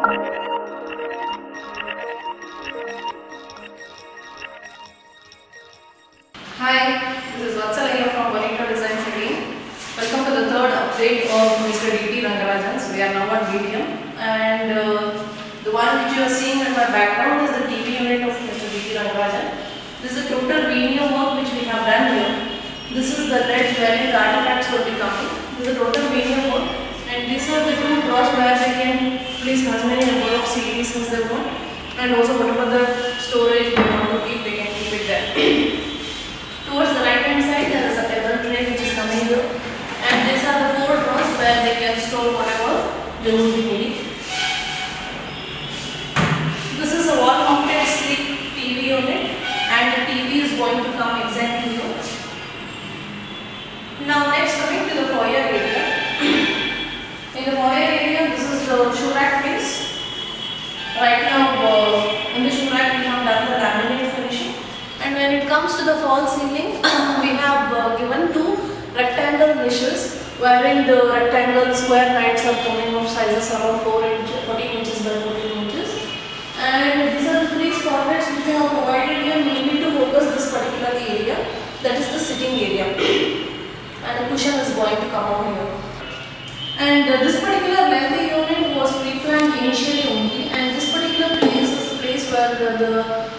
Hi, this is Vatsalaya from Bonita Designs again. Welcome to the third update of Mr. D.T. Rangarajan. So we are now at medium, and the one which you are seeing in my background is the TV unit of Mr. D.T. Rangarajan. This is a total veneer work which we have done here. This is the ledge wherein the artifacts will be coming. This is a total veneer work, and these are the two drawers where they can place as many number of CDs as they want, and also whatever the storage they want to keep, they can keep it there. Towards the right hand side there is a table tray which is coming here, and these are the four drawers where they can store whatever they will be needing. This is a wall mounted sleek TV unit, and the TV is going to come exactly here. Now next coming to the foyer area. In the foyer area this is the shoe rack place. Right now in the shoe rack we have done the laminate finishing. And when it comes to the false ceiling, we have given two rectangle niches wherein the rectangle square lights are coming of sizes around 14 inches by 14 inches. And these are the three spotlights which we have provided here mainly to focus this particular area, that is the sitting area. And a cushion is going to come over here. And this particular lengthy unit was pre-planned initially only, and this particular place is the place where the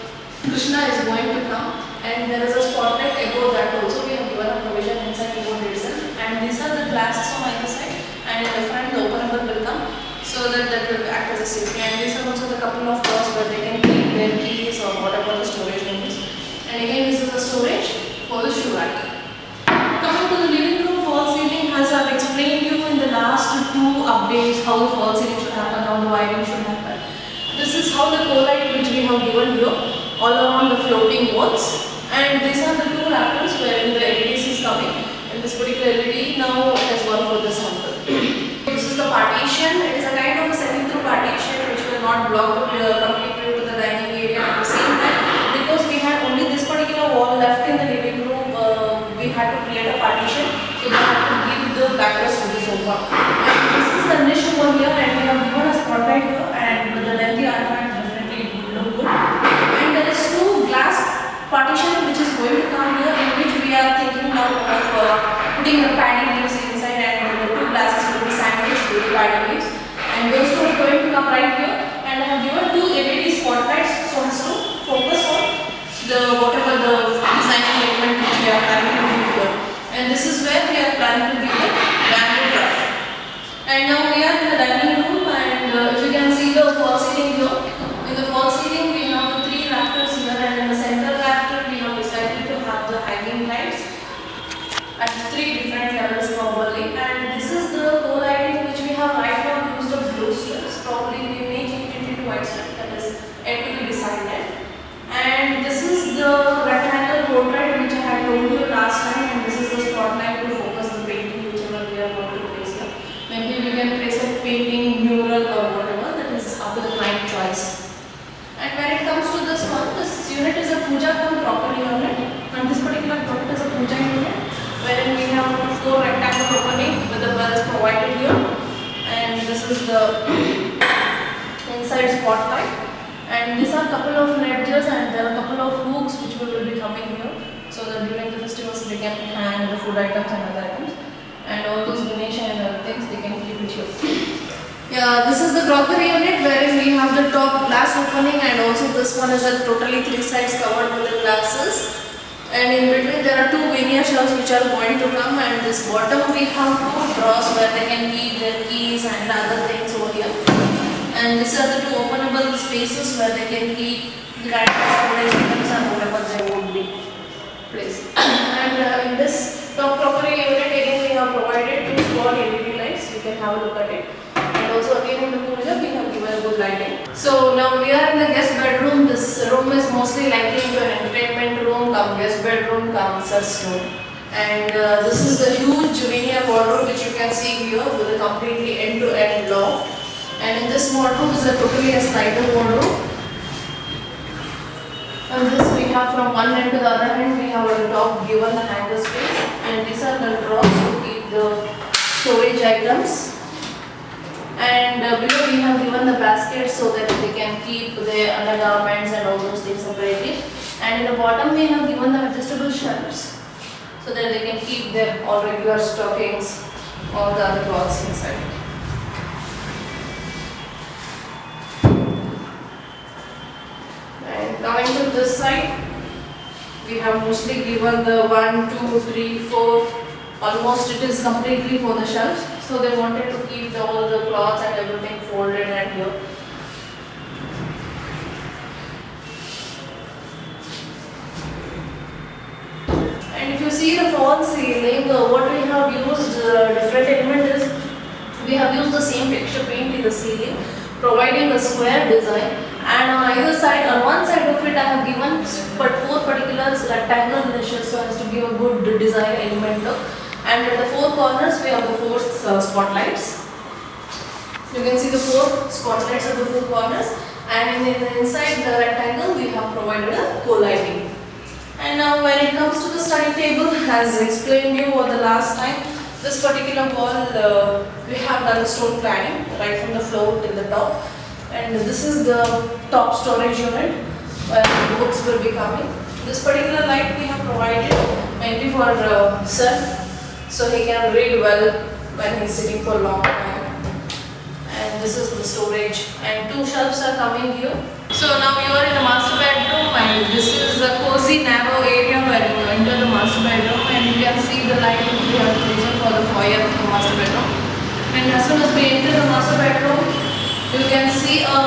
Krishna is going to come, and there is a spotlight above that also. We have given a provision inside the board itself, and these are the glasses on either side, and in the front the openable will come, so that will act as a safety. And these are also the couple of drawers where they can keep their keys or whatever the storage is. And again this is the storage for the shoe rack. Coming to the living room false ceiling, as I have explained you in the last two updates how the false ceiling should happen, how the wiring should happen. This is how the co-light which we have given here all around the floating walls, and these are the two rafters wherein the LEDs is coming, and this particular LED now has gone for the sample. This is the partition. It is a kind of a semi-through partition which will not block the complete view to the dining area. At the same time, because we had only this particular wall left in the living room, we had to create a partition, so we had to give the backrest to the sofa. And this is the niche over here, and we have given a spotlight here, and with the lengthy artifact definitely it would look good. There is two glass partition which is going to come here, in which we are thinking now of putting the paddy leaves inside, and the two glasses will be sandwiched with the paddy leaves, and those two are going to come right here. And I have given two LED spotlights so as to focus on the whatever the designing element which we are planning to give here, and this is where we are planning to give the bamboo trough. And now we are in the dining room, and if you can see the false ceiling here, in the false ceiling we have the three rafters here, and in the center rafter we have decided to have the hanging lights at three different levels probably. And this is the co-lighting which we have right now used of blue strips. Probably we may change it into white strip, that is yet to be decided. And this is the rectangle portrait which I had told you last time, and this is the spotlight to focus the painting whichever we are going to place here. Maybe we can place a painting, mural or whatever, that is up to the client choice. And when it comes to this one, this unit is a puja cum crockery unit, and this particular unit is a puja unit wherein we have four rectangle opening with the bells provided here, and this is the inside spotlight, and these are couple of ledges, and there are couple of hooks which will be coming here, so that during the festivals they can hang the food items and other items, and all those Ganesha and other things they can keep it here. Yeah, this is the crockery unit wherein we have the top glass opening, and also this one is a totally three sides covered with the glasses, and in between there are two veneer shelves which are going to come, and this bottom we have two drawers where they can keep their keys and other things over here, and these are the two openable spaces where they can keep the kind of storage items and whatever they would be placed. And in this top crockery unit again we have provided two small LED lights, you can have a look at it. Also again in the puja we have given a good lighting. So now we are in the guest bedroom. This room is mostly likely into an entertainment room, come guest bedroom, come research room. And this is the huge veneer wardrobe which you can see here with a completely end-to-end loft. And in this wardrobe is a totally a slider wardrobe. And this we have from one end to the other end, we have a top given the hanger space, and these are the drawers to keep the storage items. And below we have given given the baskets so that they can keep their undergarments and all those things separately. And in the bottom we have given them adjustable shelves so that they can keep their all regular stockings, all the other clothes inside. And coming to this side, we have mostly given the 1, 2, 3, 4, almost it is completely for the shelves. So they wanted to keep all the cloths and everything folded and here. And if you see the false ceiling, what we have used different element is we have used the same texture paint in the ceiling, providing a square design. And on either side, on one side of it, I have given but 4 particular rectangle niches so as to give a good design element look. And at the 4 corners, we have the 4 spotlights. You can see the 4 spotlights at the 4 corners. And in the inside the rectangle, we have provided a co-lighting. And now when it comes to the study table, as explained you over the last time, this particular wall, we have done stone cladding right from the floor till the top. And this is the top storage unit where the books will be coming. This particular light we have provided mainly for Sir, so he can read well when he's sitting for a long time. And this is the storage, and 2 shelves are coming here. So now you are in the master bedroom, and this is a cozy narrow area where you enter the master bedroom, and you can see the light which we have chosen for the foyer of the master bedroom. And as soon as we enter the master bedroom, you can see a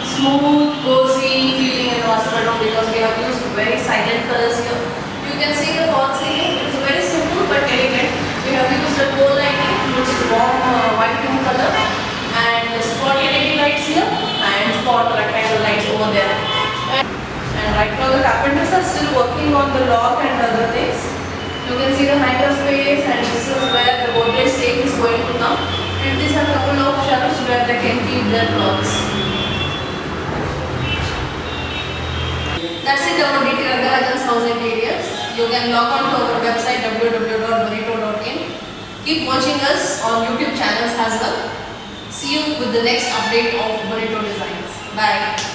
smooth, cozy feeling in the master bedroom because we have used very silent colors here. You can see the false ceiling. It is very simple but elegant. We have used a coal lighting which is warm white in color, and spot LED lights here and spot rectangle lights over there. And right now the carpenters are still working on the lock and other things. You can see the hanger space, and this is where the Godrej safe is going to come. And these are a couple of shelves where they can keep their clothes. That's it about DT Rangarajan's house interiors. You can log on to our website www.bonito.in. Keep watching us on YouTube channels as well. See you with the next update of Bonito Designs. Bye.